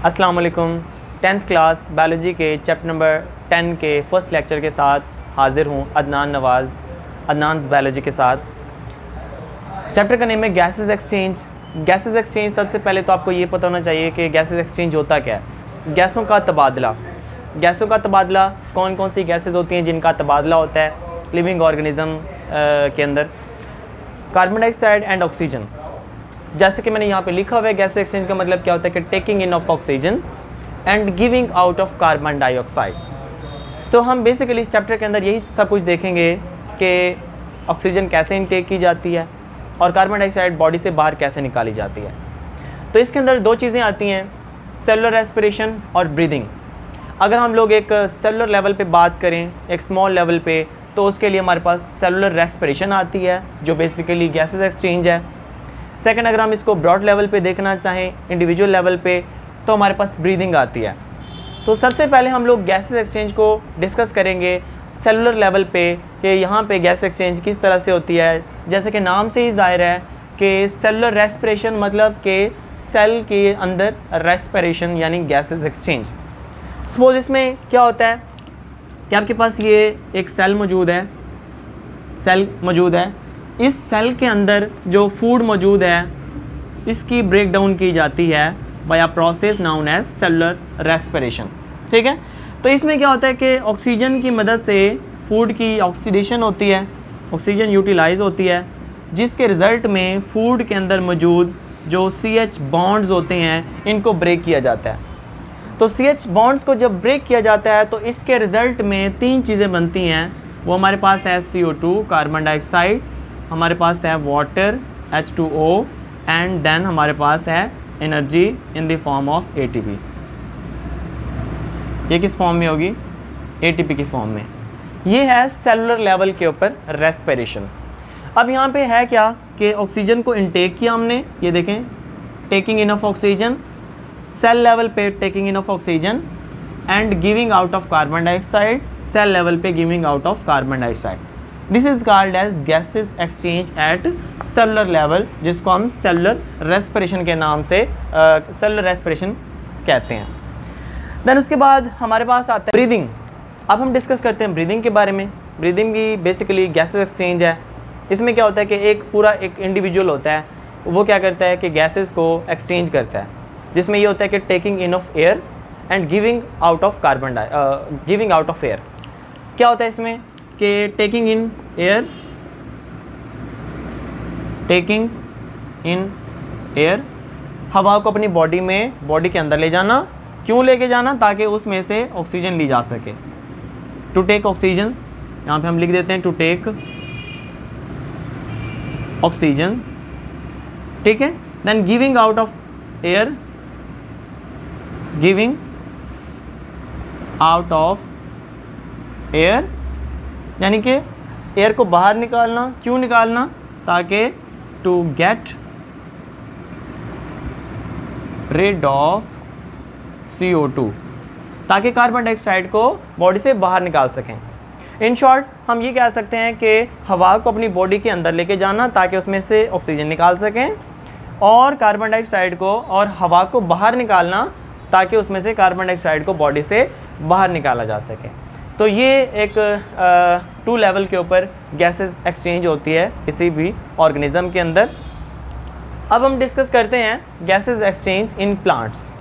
अस्सलाम वालेकुम। 10th class biology के चैप्टर नंबर 10 के फर्स्ट लेक्चर के साथ हाज़िर हूँ अदनान नवाज़, अदनान्स बायोलॉजी के साथ। चैप्टर का नेम है गैसेस एक्सचेंज। गैसेस एक्सचेंज, सबसे पहले तो आपको ये पता होना चाहिए कि गैसेस एक्सचेंज होता क्या है। गैसों का तबादला। गैसों का तबादला, कौन कौन सी गैसेस होती हैं जिनका तबादला होता है लिविंग ऑर्गेनिज़म के अंदर। Carbon dioxide and oxygen. जैसे कि मैंने यहाँ पे लिखा हुआ है, गैस एक्सचेंज का मतलब क्या होता है कि taking in of oxygen and giving out of carbon dioxide. तो हम बेसिकली इस चैप्टर के अंदर यही सब कुछ देखेंगे कि ऑक्सीजन कैसे इनटेक की जाती है और कार्बन डाइऑक्साइड बॉडी से बाहर कैसे निकाली जाती है। तो इसके अंदर दो चीज़ें आती हैं, सेलुलर रेस्पिरेशन और ब्रीदिंग। अगर हम लोग एक सेलुलर लेवल पे बात करें, एक स्मॉल लेवल पे, तो उसके लिए हमारे पास सेलुलर रेस्पिरेशन आती है जो बेसिकली गैसेस एक्सचेंज है। सेकंड, अगर हम इसको ब्रॉड लेवल पे देखना चाहें, इंडिविजुअल लेवल पे, तो हमारे पास ब्रीदिंग आती है। तो सबसे पहले हम लोग गैसेस एक्सचेंज को डिस्कस करेंगे सेलुलर लेवल पे कि यहाँ पे गैस एक्सचेंज किस तरह से होती है। जैसे कि नाम से ही ज़ाहिर है कि सेलुलर रेस्पिरेशन मतलब कि सेल के अंदर रेस्पिरेशन यानी गैसेस एक्सचेंज। सपोज इसमें क्या होता है कि आपके पास ये एक सेल मौजूद है, सेल मौजूद है। इस सेल के अंदर जो फूड मौजूद है इसकी ब्रेक डाउन की जाती है by a process known as cellular respiration. ठीक है, तो इसमें क्या होता है कि ऑक्सीजन की मदद से फूड की ऑक्सीडेशन होती है, ऑक्सीजन यूटिलाइज होती है, जिसके रिज़ल्ट में फूड के अंदर मौजूद जो CH बॉन्ड्स होते हैं इनको ब्रेक किया जाता है। तो CH बॉन्ड्स को जब ब्रेक किया जाता है तो इसके रिज़ल्ट में तीन चीज़ें बनती हैं। वो हमारे पास है CO2 कार्बन डाइऑक्साइड, हमारे पास है वाटर H2O एंड देन हमारे पास है energy in the form of ATP। ये किस फॉर्म में होगी? ATP की फॉर्म में। ये है सेलुलर लेवल के ऊपर रेस्पिरेशन। अब यहाँ पे है क्या कि ऑक्सीजन को इनटेक किया हमने, ये देखें taking in of oxygen, cell level पे taking in of oxygen and giving out of carbon dioxide, cell level पे giving out of carbon dioxide. This is called as gases exchange at cellular level, जिसको हम cellular respiration के नाम से cellular respiration कहते हैं। Then उसके बाद हमारे पास आता है ब्रीदिंग। अब हम डिस्कस करते हैं ब्रीदिंग के बारे में। ब्रीदिंग भी बेसिकली गैसेस एक्सचेंज है। इसमें क्या होता है कि एक इंडिविजुअल होता है, वो क्या करता है कि गैसेस को एक्सचेंज करता है, जिसमें ये होता है कि taking in of air and giving out of giving out of air. क्या होता है इसमें कि टेकिंग इन एयर, हवा को अपनी बॉडी के अंदर ले जाना। क्यों लेके जाना? ताकि उसमें से ऑक्सीजन ली जा सके। टू टेक ऑक्सीजन, यहाँ पे हम लिख देते हैं टू टेक ऑक्सीजन। ठीक है, then giving out of air, giving out of air यानी कि एयर को बाहर निकालना। क्यों निकालना? ताकि to get rid of CO2, ताकि कार्बन डाइऑक्साइड को बॉडी से बाहर निकाल सकें। इन शॉर्ट हम ये कह सकते हैं कि हवा को अपनी बॉडी के अंदर लेके जाना ताकि उसमें से ऑक्सीजन निकाल सकें, और कार्बन डाइऑक्साइड को और हवा को बाहर निकालना ताकि उसमें से कार्बन डाइऑक्साइड को बॉडी से बाहर निकाला जा सके। तो ये एक 2 लेवल के ऊपर गैसेस एक्सचेंज होती है किसी भी ऑर्गेनिज़म के अंदर। अब हम डिस्कस करते हैं गैसेस एक्सचेंज इन प्लांट्स।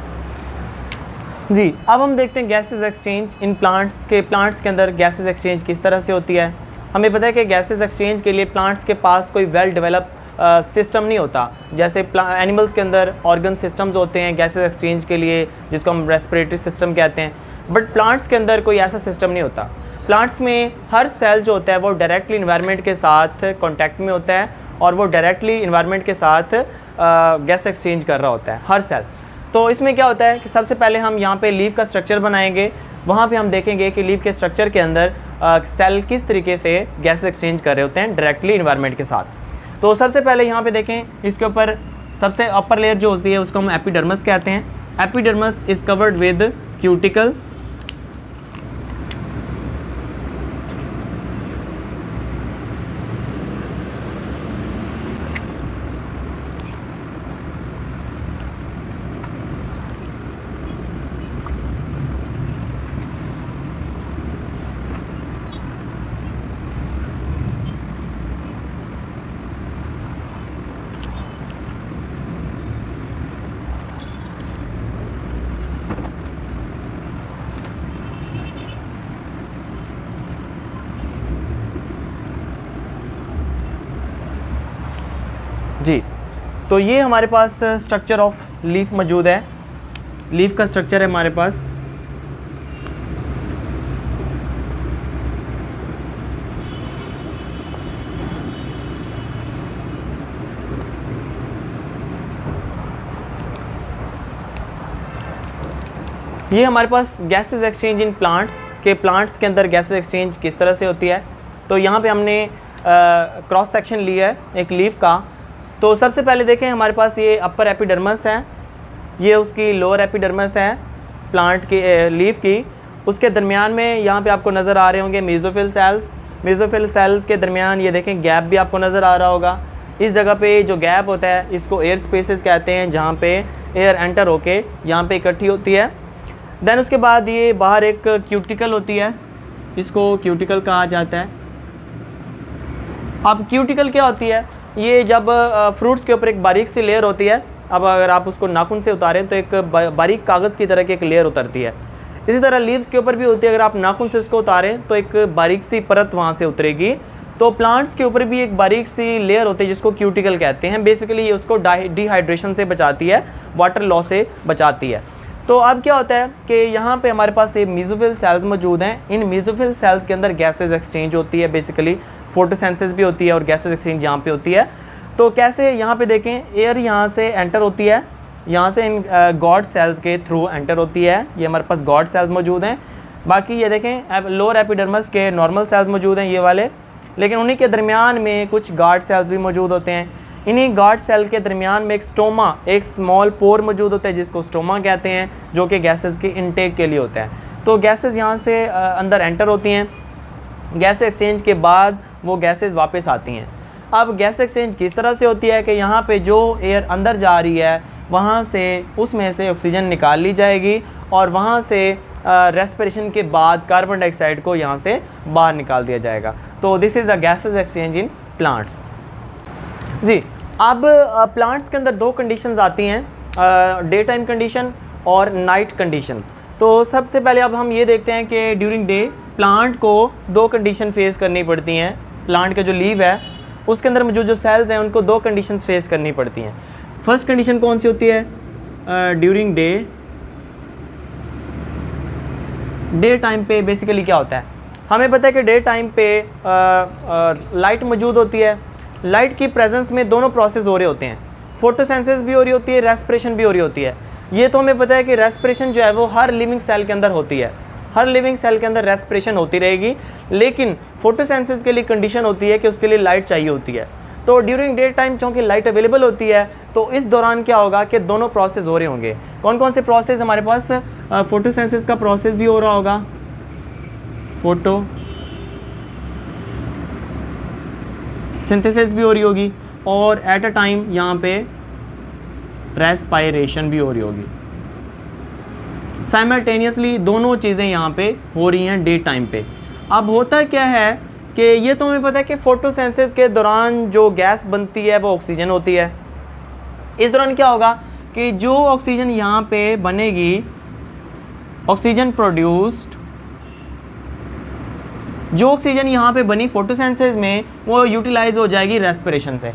जी, अब हम देखते हैं गैसेस एक्सचेंज इन प्लांट्स के अंदर गैसेस एक्सचेंज किस तरह से होती है। हमें पता है कि गैसेस एक्सचेंज के लिए प्लांट्स के पास कोई वेल डेवलप सिस्टम नहीं होता। जैसे एनिमल्स के अंदर ऑर्गन सिस्टम्स होते हैं गैसेस एक्सचेंज के लिए, जिसको हम रेस्पिरेटरी सिस्टम कहते हैं, बट प्लांट्स के अंदर कोई ऐसा सिस्टम नहीं होता। प्लांट्स में हर सेल जो होता है वो डायरेक्टली इन्वायरमेंट के साथ कॉन्टैक्ट में होता है और वो डायरेक्टली इन्वायरमेंट के साथ गैस एक्सचेंज कर रहा होता है हर सेल। तो इसमें क्या होता है कि सबसे पहले हम यहाँ पे लीफ का स्ट्रक्चर बनाएंगे, वहाँ पे हम देखेंगे कि लीफ के स्ट्रक्चर के अंदर सेल किस तरीके से गैस एक्सचेंज कर रहे होते हैं डायरेक्टली इन्वायरमेंट के साथ। तो सबसे पहले यहाँ पे देखें, इसके ऊपर सबसे अपर लेयर जो होती है उसको हम एपिडर्मस कहते हैं। Epidermis is covered with cuticle, जी, तो ये हमारे पास स्ट्रक्चर ऑफ लीफ मौजूद है। लीफ का स्ट्रक्चर है हमारे पास। ये हमारे पास गैसेस एक्सचेंज इन प्लांट्स के अंदर गैसेस एक्सचेंज किस तरह से होती है। तो यहाँ पे हमने क्रॉस सेक्शन लिया है एक लीफ का। तो सबसे पहले देखें हमारे पास ये अपर एपिडर्मस है, ये उसकी लोअर एपिडर्मस है प्लांट की लीफ की। उसके दरमियान में यहाँ पे आपको नज़र आ रहे होंगे मेसोफिल सेल्स। मेसोफिल सेल्स के दरमियान ये देखें गैप भी आपको नज़र आ रहा होगा। इस जगह पे जो गैप होता है इसको एयर स्पेसेस कहते हैं, जहाँ पे एयर एंटर होके यहाँ पे इकट्ठी होती है। देन उसके बाद ये बाहर एक क्यूटिकल होती है, इसको क्यूटिकल कहा जाता है। अब क्यूटिकल क्या होती है? ये जब फ्रूट्स के ऊपर एक बारीक सी लेयर होती है। अब अगर आप उसको नाखून से उतारें तो एक बारीक कागज़ की तरह की एक लेयर उतरती है। इसी तरह लीव्स के ऊपर भी होती है, अगर आप नाखून से उसको उतारें तो एक बारीक सी परत वहाँ से उतरेगी। तो प्लांट्स के ऊपर भी एक बारीक सी लेयर होती है जिसको क्यूटिकल कहते हैं। बेसिकली ये उसको डिहाइड्रेशन से बचाती है, वाटर लॉस से बचाती है। तो अब क्या होता है कि यहाँ पे हमारे पास ये मेसोफिल सेल्स मौजूद हैं। इन मेसोफिल सेल्स के अंदर गैसेस एक्सचेंज होती है, बेसिकली फोटोसिंथेसिस भी होती है और गैसेस एक्सचेंज यहाँ पे होती है। तो कैसे यहाँ पे देखें, एयर यहाँ से एंटर होती है, यहाँ से इन गॉड सेल्स के थ्रू एंटर होती है। ये हमारे पास गॉड सेल्स मौजूद हैं। बाकी ये देखें लोअर एपिडर्मस के नॉर्मल सेल्स मौजूद हैं ये वाले, लेकिन उन्हीं के दरमियान में कुछ गार्ड सेल्स भी मौजूद होते हैं। इन्हीं गार्ड सेल के दरमियान में एक स्टोमा, एक स्मॉल पोर मौजूद होता है जिसको स्टोमा कहते हैं, जो कि गैसेस के इनटेक के लिए होता है। तो गैसेस यहाँ से अंदर एंटर होती हैं। गैस एक्सचेंज के बाद वो गैसेस वापस आती हैं। अब गैस एक्सचेंज किस तरह से होती है कि यहाँ पे जो एयर अंदर जा रही है वहाँ से उसमें से ऑक्सीजन निकाल ली जाएगी और वहाँ से रेस्पिरेशन के बाद कार्बन डाइऑक्साइड को यहाँ से बाहर निकाल दिया जाएगा। तो this is a gases exchange in plants. जी, अब प्लांट्स के अंदर दो कंडीशंस आती हैं, डे टाइम कंडीशन और नाइट कंडीशंस। तो सबसे पहले अब हम ये देखते हैं कि ड्यूरिंग डे प्लांट को दो कंडीशन फेस करनी पड़ती हैं। प्लांट का जो लीव है उसके अंदर मौजूद जो सेल्स हैं उनको दो कंडीशंस फेस करनी पड़ती हैं। फर्स्ट कंडीशन कौन सी होती है? ड्यूरिंग डे टाइम पे बेसिकली क्या होता है, हमें पता है कि डे टाइम पे लाइट मौजूद होती है। लाइट की प्रेजेंस में दोनों प्रोसेस हो रहे होते हैं, फोटोसिंथेसिस भी हो रही होती है, रेस्पिरेशन भी हो रही होती है। ये तो हमें पता है कि रेस्पिरेशन जो है वो हर लिविंग सेल के अंदर होती है, हर लिविंग सेल के अंदर रेस्पिरेशन होती रहेगी। लेकिन फोटोसिंथेसिस के लिए कंडीशन होती है कि उसके लिए लाइट चाहिए होती है। तो ड्यूरिंग डे टाइम चूँकि लाइट अवेलेबल होती है तो इस दौरान क्या होगा कि दोनों प्रोसेस हो रहे होंगे। कौन कौन से प्रोसेस हमारे पास? फोटोसिंथेसिस का प्रोसेस भी हो रहा होगा, फोटो सिंथेसिस भी हो रही होगी, और एट अ टाइम यहाँ पे रेस्पायरेशन भी हो रही होगी। साइमल्टेनियसली दोनों चीज़ें यहाँ पे हो रही हैं डे टाइम पे। अब होता क्या है कि ये तो हमें पता है कि फोटोसिंथेसिस के दौरान जो गैस बनती है वो ऑक्सीजन होती है। इस दौरान क्या होगा कि जो ऑक्सीजन यहाँ पे बनेगी, ऑक्सीजन प्रोड्यूस्ड, जो ऑक्सीजन यहाँ पे बनी फोटोसिंथेसिस में वो यूटिलाइज हो जाएगी रेस्पिरेशन से।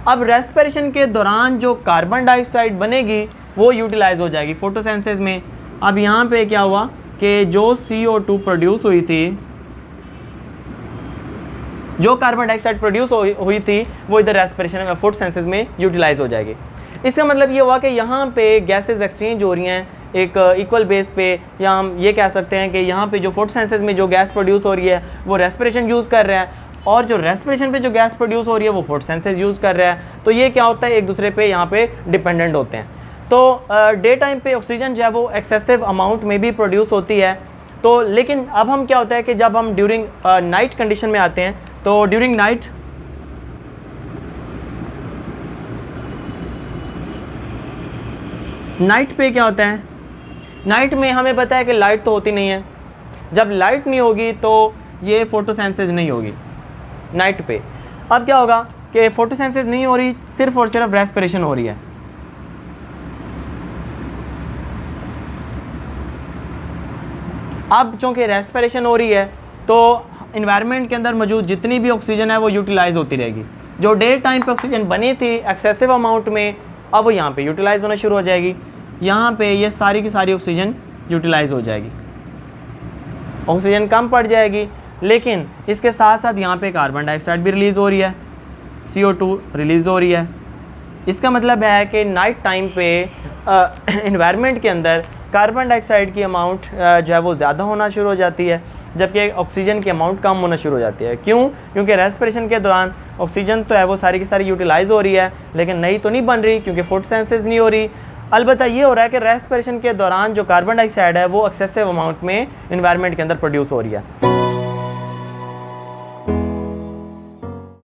अब रेस्पिरेशन के दौरान जो कार्बन डाइऑक्साइड बनेगी वो यूटिलाइज हो जाएगी फोटोसिंथेसिस में। अब यहाँ पे क्या हुआ कि जो CO2 प्रोड्यूस हुई थी, जो कार्बन डाइऑक्साइड प्रोड्यूस हुई थी वो इधर रेस्पिरेशन में फोटोसिंथेसिस में यूटिलाइज हो जाएगी। इसका मतलब ये हुआ कि यहाँ पे गैसेस एक्सचेंज हो रही हैं एक इक्वल बेस पे, या हम ये कह सकते हैं कि यहाँ पे जो फोटोसिंथेसिस में जो गैस प्रोड्यूस हो रही है वो रेस्पिरेशन यूज़ कर रहा है, और जो रेस्पिरेशन पे जो गैस प्रोड्यूस हो रही है वो फोटोसिंथेसिस यूज़ कर रहा है। तो ये क्या होता है, एक दूसरे पे यहाँ पे डिपेंडेंट होते हैं। तो डे टाइम पे ऑक्सीजन जो है वो एक्सेसिव अमाउंट में भी प्रोड्यूस होती है। तो लेकिन अब हम क्या होता है कि जब हम ड्यूरिंग नाइट कंडीशन में आते हैं, तो ड्यूरिंग नाइट पे क्या होता है, नाइट में हमें पता है कि लाइट तो होती नहीं है। जब लाइट नहीं होगी तो ये फोटोसिंथेसिस नहीं होगी नाइट पे। अब क्या होगा कि फोटोसिंथेसिस नहीं हो रही, सिर्फ और सिर्फ रेस्पिरेशन हो रही है। अब चूँकि रेस्पिरेशन हो रही है तो इन्वायरमेंट के अंदर मौजूद जितनी भी ऑक्सीजन है वो यूटिलाइज होती रहेगी। जो डे टाइम पे ऑक्सीजन बनी थी एक्सेसिव अमाउंट में, अब वो यहाँ पे यूटिलाइज़ होना शुरू हो जाएगी। यहाँ पे ये सारी की सारी ऑक्सीजन यूटिलाइज़ हो जाएगी, ऑक्सीजन कम पड़ जाएगी, लेकिन इसके साथ साथ यहाँ पे कार्बन डाइऑक्साइड भी रिलीज़ हो रही है, CO2 रिलीज़ हो रही है। इसका मतलब है कि नाइट टाइम पे इन्वायरमेंट के अंदर कार्बन डाइऑक्साइड की अमाउंट जो है वो ज़्यादा होना शुरू हो जाती है, जबकि ऑक्सीजन की अमाउंट कम होना शुरू हो जाती है। क्यों? क्योंकि रेस्पिरेशन के दौरान ऑक्सीजन तो है वो सारी की सारी यूटिलाइज़ हो रही है, लेकिन नई तो नहीं बन रही क्योंकि फोटोसिंथेसिस नहीं हो रही। अलबत्ता ये हो रहा है कि रेस्पिरेशन के दौरान जो कार्बन डाइऑक्साइड है वो एक्सेसिव अमाउंट में इन्वायरमेंट के अंदर प्रोड्यूस हो रही है।